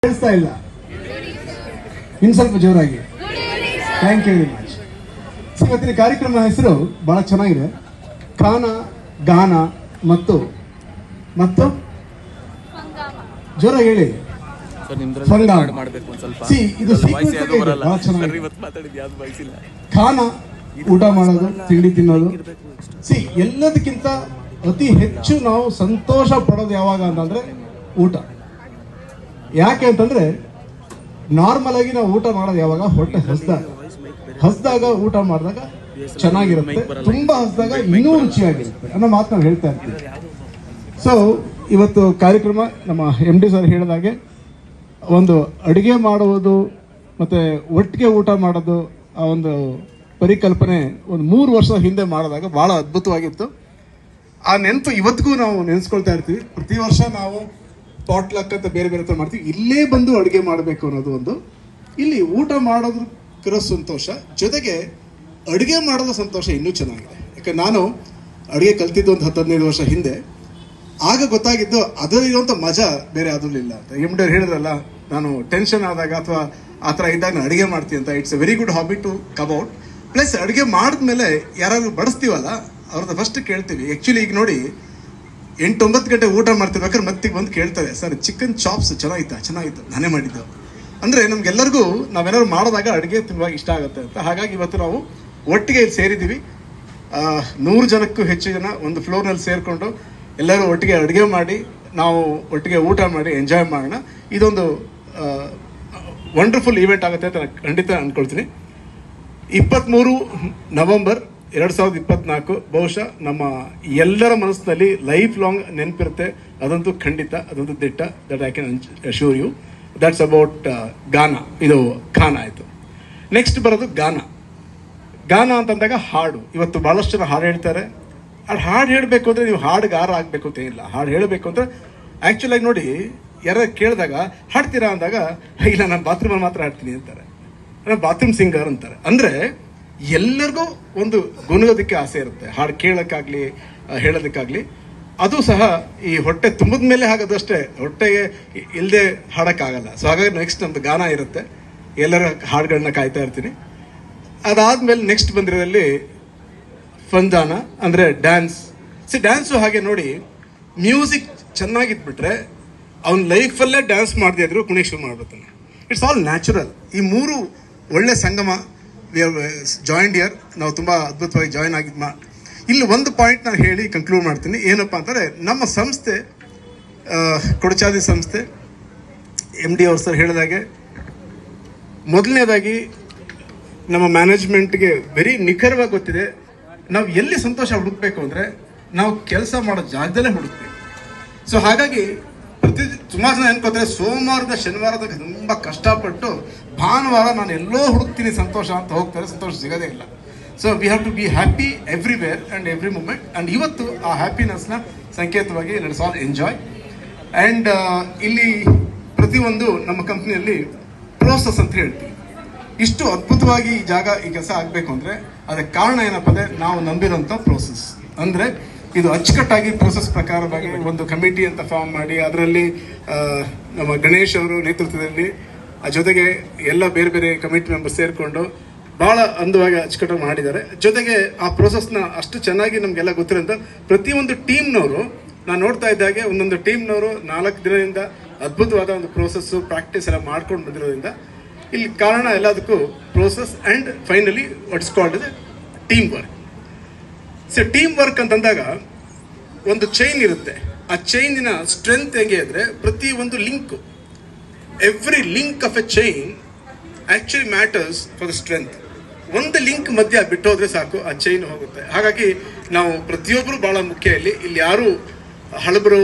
ಕೇಳಿಸ್ತಾ ಇಲ್ಲ, ಇನ್ನು ಸ್ವಲ್ಪ ಜೋರಾಗಿ. Thank you very much. ಇವತ್ತಿನ ಕಾರ್ಯಕ್ರಮ ಹೆಸರು ಬಹಳ ಚೆನ್ನಾಗಿದೆ. ಖಾನ, ಗಾನ ಮತ್ತು ಮತ್ತು ಜೋರಾಗಿ ಹೇಳಿ. ಇದು ಬಹಳ ಚೆನ್ನಾಗಿದೆ. ಖಾನ ಊಟ ಮಾಡೋದು, ತಿಂಡಿ ತಿನ್ನೋದು. ಎಲ್ಲದಕ್ಕಿಂತ ಅತಿ ಹೆಚ್ಚು ನಾವು ಸಂತೋಷ ಪಡೋದು ಯಾವಾಗ ಅಂತಂದ್ರೆ ಊಟ. ಯಾಕೆ ಅಂತಂದ್ರೆ ನಾರ್ಮಲ್ ಆಗಿ ನಾವು ಊಟ ಮಾಡೋದು ಯಾವಾಗ ಹೊಟ್ಟೆ ಹಸ್ದಾಗ ಊಟ ಮಾಡಿದಾಗ ಚೆನ್ನಾಗಿರುತ್ತೆ, ತುಂಬಾ ಹಸ್ದಾಗ ಇನ್ನೂ ರುಚಿಯಾಗಿರುತ್ತೆ ಅನ್ನೋ ಮಾತು ನಾವು ಹೇಳ್ತಾ ಇರ್ತೀವಿ. ಸೊ ಇವತ್ತು ಕಾರ್ಯಕ್ರಮ ನಮ್ಮ MD ಸರ್ ಹೇಳಿದಾಗೆ ಒಂದು ಅಡುಗೆ ಮಾಡುವುದು ಮತ್ತೆ ಒಟ್ಟಿಗೆ ಊಟ ಮಾಡೋದು, ಆ ಒಂದು ಪರಿಕಲ್ಪನೆ ಒಂದು 3 ವರ್ಷ ಹಿಂದೆ ಮಾಡಿದಾಗ ಬಹಳ ಅದ್ಭುತವಾಗಿತ್ತು. ಆ ನೆನಪು ಇವತ್ತಿಗೂ ನಾವು ನೆನೆಸ್ಕೊಳ್ತಾ ಇರ್ತೀವಿ. ಪ್ರತಿ ವರ್ಷ ನಾವು ಪಾಟ್ಲಕ್ ಅಂತ ಬೇರೆ ಬೇರೆ ಥರ ಮಾಡ್ತೀವಿ. ಇಲ್ಲೇ ಬಂದು ಅಡುಗೆ ಮಾಡಬೇಕು ಅನ್ನೋದು ಒಂದು, ಇಲ್ಲಿ ಊಟ ಮಾಡೋದಕ್ಕಿರೋ ಸಂತೋಷ ಜೊತೆಗೆ ಅಡುಗೆ ಮಾಡೋದು ಸಂತೋಷ ಇನ್ನೂ ಚೆನ್ನಾಗಿದೆ. ಯಾಕಂದ್ರೆ ನಾನು ಅಡುಗೆ ಕಲ್ತಿದ್ದು ಒಂದು 10-15 ವರ್ಷ ಹಿಂದೆ. ಆಗ ಗೊತ್ತಾಗಿದ್ದು ಅದರಲ್ಲಿರುವಂಥ ಮಜಾ ಬೇರೆ ಯಾವುದಿಲ್ಲ ಅಂತ. MD ಹೇಳಿದ್ರಲ್ಲ, ನಾನು ಟೆನ್ಷನ್ ಆದಾಗ ಅಥವಾ ಆ ಥರ ಇದ್ದಾಗ ನಾನು ಅಡುಗೆ ಮಾಡ್ತೀನಿ ಅಂತ. It's a very good hobby to come out. Plus ಅಡುಗೆ ಮಾಡಿದ್ಮೇಲೆ ಯಾರಾದ್ರೂ ಬಡಿಸ್ತೀವಲ್ಲ ಅವ್ರದ್ದು ಫಸ್ಟ್ ಕೇಳ್ತೀವಿ. ಆ್ಯಕ್ಚುಲಿ ಈಗ ನೋಡಿ 8-9 ಗಂಟೆ ಊಟ ಮಾಡ್ತಿರ್ಬೇಕಾದ್ರೆ ಮತ್ತಿಗೆ ಬಂದು ಕೇಳ್ತಾರೆ, ಸರ್ ಚಿಕನ್ ಚಾಪ್ಸ್ ಚೆನ್ನಾಗಿತ್ತು ನಾನೇ ಮಾಡಿದ್ದು. ಅಂದರೆ ನಮ್ಗೆಲ್ಲರಿಗೂ ನಾವೇನಾದ್ರು ಮಾಡಿದಾಗ ಅಡುಗೆ ತುಂಬ ಇಷ್ಟ ಆಗುತ್ತೆ ಅಂತ. ಹಾಗಾಗಿ ಇವತ್ತು ನಾವು ಒಟ್ಟಿಗೆ ಇಲ್ಲಿ ಸೇರಿದ್ದೀವಿ. 100 ಜನಕ್ಕೂ ಹೆಚ್ಚು ಜನ ಒಂದು ಫ್ಲೋರ್ನಲ್ಲಿ ಸೇರಿಕೊಂಡು ಎಲ್ಲರೂ ಒಟ್ಟಿಗೆ ಅಡುಗೆ ಮಾಡಿ ನಾವು ಒಟ್ಟಿಗೆ ಊಟ ಮಾಡಿ ಎಂಜಾಯ್ ಮಾಡೋಣ. ಇದೊಂದು ವಂಡರ್ಫುಲ್ ಈವೆಂಟ್ ಆಗುತ್ತೆ ಅಂತ ನಾನು ಖಂಡಿತ ಅಂದ್ಕೊಳ್ತೀನಿ. 23 ನವೆಂಬರ್ 2024 ಬಹುಶಃ ನಮ್ಮ ಎಲ್ಲರ ಮನಸ್ಸಿನಲ್ಲಿ ಲೈಫ್ ಲಾಂಗ್ ನೆನಪಿರುತ್ತೆ. ಅದಂತೂ ಖಂಡಿತ, ಅದಂತೂ ದಿಟ್ಟ. That I can assure you. That's about ಗಾನ. ಇದು ಖಾನ ಆಯಿತು. ನೆಕ್ಸ್ಟ್ ಬರೋದು ಗಾನ. ಗಾನ ಅಂತಂದಾಗ ಹಾಡು. ಇವತ್ತು ಭಾಳಷ್ಟು ಜನ ಹಾಡು ಹೇಳ್ತಾರೆ. ಹಾಡು ಹೇಳಬೇಕು ಅಂದರೆ ನೀವು ಹಾಡುಗಾರ ಆಗಬೇಕು ಅಂತ ಏನಿಲ್ಲ. ಹಾಡು ಹೇಳಬೇಕು ಅಂದರೆ ಆ್ಯಕ್ಚುಲಾಗಿ ನೋಡಿ, ಯಾರು ಕೇಳಿದಾಗ ಹಾಡ್ತೀರಾ ಅಂದಾಗ, ಇಲ್ಲ ನಾನು ಬಾತ್ರೂಮಲ್ಲಿ ಮಾತ್ರ ಹಾಡ್ತೀನಿ ಅಂತಾರೆ, ನಾನು ಬಾತ್ರೂಮ್ ಸಿಂಗರ್ ಅಂತಾರೆ. ಅಂದರೆ ಎಲ್ಲರಿಗೂ ಒಂದು ಗುಣಗೋದಕ್ಕೆ ಆಸೆ ಇರುತ್ತೆ, ಹಾಡು ಕೇಳೋಕ್ಕಾಗಲಿ ಹೇಳೋದಕ್ಕಾಗಲಿ. ಅದು ಸಹ ಈ ಹೊಟ್ಟೆ ತುಂಬಿದ ಮೇಲೆ ಆಗೋದು ಅಷ್ಟೇ, ಹೊಟ್ಟೆಗೆ ಇಲ್ಲದೆ ಹಾಡೋಕ್ಕಾಗಲ್ಲ. ಸೊ ಹಾಗಾಗಿ ನೆಕ್ಸ್ಟ್ ನಮ್ಮದು ಗಾನ ಇರುತ್ತೆ. ಎಲ್ಲರ ಹಾಡುಗಳನ್ನ ಕಾಯ್ತಾ ಇರ್ತೀನಿ. ಅದಾದಮೇಲೆ ನೆಕ್ಸ್ಟ್ ಬಂದಿರೋದಲ್ಲಿ ಫಂದಾನ ಅಂದರೆ ಡ್ಯಾನ್ಸ್. ಡ್ಯಾನ್ಸು ಹಾಗೆ ನೋಡಿ, ಮ್ಯೂಸಿಕ್ ಚೆನ್ನಾಗಿದ್ಬಿಟ್ರೆ ಅವ್ನ ಲೈಫಲ್ಲೇ ಡ್ಯಾನ್ಸ್ ಮಾಡದೇ ಇದ್ರು ಕುಣಿಗೆ ಶುರು ಮಾಡ್ಬಿಡ್ತಾನೆ. It's all natural. ಈ 3 ಒಳ್ಳೆ ಸಂಗಮ. We are joined here. ನಾವು ತುಂಬ ಅದ್ಭುತವಾಗಿ ಜಾಯಿನ್ ಆಗಿದ್ದು. ಇಲ್ಲಿ ಒಂದು ಪಾಯಿಂಟ್ ನಾನು ಹೇಳಿ ಕನ್ಕ್ಲೂಡ್ ಮಾಡ್ತೀನಿ. ಏನಪ್ಪ ಅಂತಂದರೆ, ನಮ್ಮ ಸಂಸ್ಥೆ ಕೊಡಚಾದಿ ಸಂಸ್ಥೆ, MD ಅವ್ರು ಸರ್ ಹೇಳಿದಾಗೆ, ಮೊದಲನೇದಾಗಿ ನಮ್ಮ ಮ್ಯಾನೇಜ್ಮೆಂಟ್ಗೆ ವೆರಿ ನಿಖರವಾಗಿ ಗೊತ್ತಿದೆ, ನಾವು ಎಲ್ಲಿ ಸಂತೋಷ ಹುಡುಕ್ಬೇಕು ಅಂದರೆ ನಾವು ಕೆಲಸ ಮಾಡೋ ಜಾಗದಲ್ಲೇ ಹುಡುಕ್ಬೇಕು. ಸೊ ಹಾಗಾಗಿ ಸುಮಾರು ಜನ ಅನ್ಕೋತಾರೆ ಸೋಮವಾರದ ಶನಿವಾರದ ತುಂಬ ಕಷ್ಟಪಟ್ಟು ಭಾನುವಾರ ನಾನು ಎಲ್ಲೋ ಹುಡುಕ್ತೀನಿ ಸಂತೋಷ ಅಂತ ಹೋಗ್ತಾರೆ, ಸಂತೋಷ ಸಿಗೋದೇ ಇಲ್ಲ. So we have to be happy everywhere and every moment. And ಇವತ್ತು ಆ ಹ್ಯಾಪಿನೆಸ್ನ ಸಂಕೇತವಾಗಿ ಲೆಟ್ಸ್ ಆಲ್ ಎಂಜಾಯ್. ಆ್ಯಂಡ್ ಇಲ್ಲಿ ಪ್ರತಿಯೊಂದು ನಮ್ಮ ಕಂಪ್ನಿಯಲ್ಲಿ ಪ್ರೋಸೆಸ್ ಅಂತ ಹೇಳ್ತೀವಿ. ಇಷ್ಟು ಅದ್ಭುತವಾಗಿ ಈ ಜಾಗ ಈ ಕೆಲಸ ಆಗಬೇಕು ಅಂದರೆ ಅದಕ್ಕೆ ಕಾರಣ ಏನಪ್ಪ ಅಂದರೆ ನಾವು ನಂಬಿರೋಂಥ ಪ್ರೋಸೆಸ್. ಅಂದರೆ ಇದು ಅಚ್ಚುಕಟ್ಟಾಗಿ ಪ್ರೋಸೆಸ್ ಪ್ರಕಾರವಾಗಿ ಒಂದು ಕಮಿಟಿ ಅಂತ ಫಾರ್ಮ್ ಮಾಡಿ ಅದರಲ್ಲಿ ನಮ್ಮ ಗಣೇಶ್ ಅವರು ನೇತೃತ್ವದಲ್ಲಿ ಜೊತೆಗೆ ಎಲ್ಲ ಬೇರೆ ಬೇರೆ ಕಮಿಟಿ ಮೆಂಬರ್ಸ್ ಸೇರಿಕೊಂಡು ಭಾಳ ಅಂದವಾಗಿ ಅಚ್ಚುಕಟ್ಟಾಗಿ ಮಾಡಿದ್ದಾರೆ. ಜೊತೆಗೆ ಆ ಪ್ರೋಸೆಸ್ನ ಅಷ್ಟು ಚೆನ್ನಾಗಿ ನಮಗೆಲ್ಲ ಗೊತ್ತಿರೋಂಥ ಪ್ರತಿಯೊಂದು ಟೀಮ್ನವರು, ನಾನು ನೋಡ್ತಾ ಇದ್ದಾಗೆ ಒಂದೊಂದು ಟೀಮ್ನವರು 4 ದಿನದಿಂದ ಅದ್ಭುತವಾದ ಒಂದು ಪ್ರೋಸೆಸ್ಸು ಪ್ರಾಕ್ಟೀಸ್ ಎಲ್ಲ ಮಾಡ್ಕೊಂಡು ಬಂದಿರೋದ್ರಿಂದ ಇಲ್ಲಿ ಕಾರಣ ಎಲ್ಲದಕ್ಕೂ process and finally what's called team work. Team work ಅಂತಂದಾಗ ಒಂದು ಚೈನ್ ಇರುತ್ತೆ. ಆ ಚೈನಿನ ಸ್ಟ್ರೆಂತ್ ಹೇಗೆ ಅಂದರೆ ಪ್ರತಿ ಒಂದು link, every link of A chain actually matters for the strength. ಒಂದು ಲಿಂಕ್ ಮಧ್ಯ ಬಿಟ್ಟೋದ್ರೆ ಸಾಕು, ಆ ಚೈನ್ ಹೋಗುತ್ತೆ. ಹಾಗಾಗಿ ನಾವು ಪ್ರತಿಯೊಬ್ಬರು ಭಾಳ ಮುಖ್ಯ. ಇಲ್ಲಿ ಯಾರು ಹಳಬರು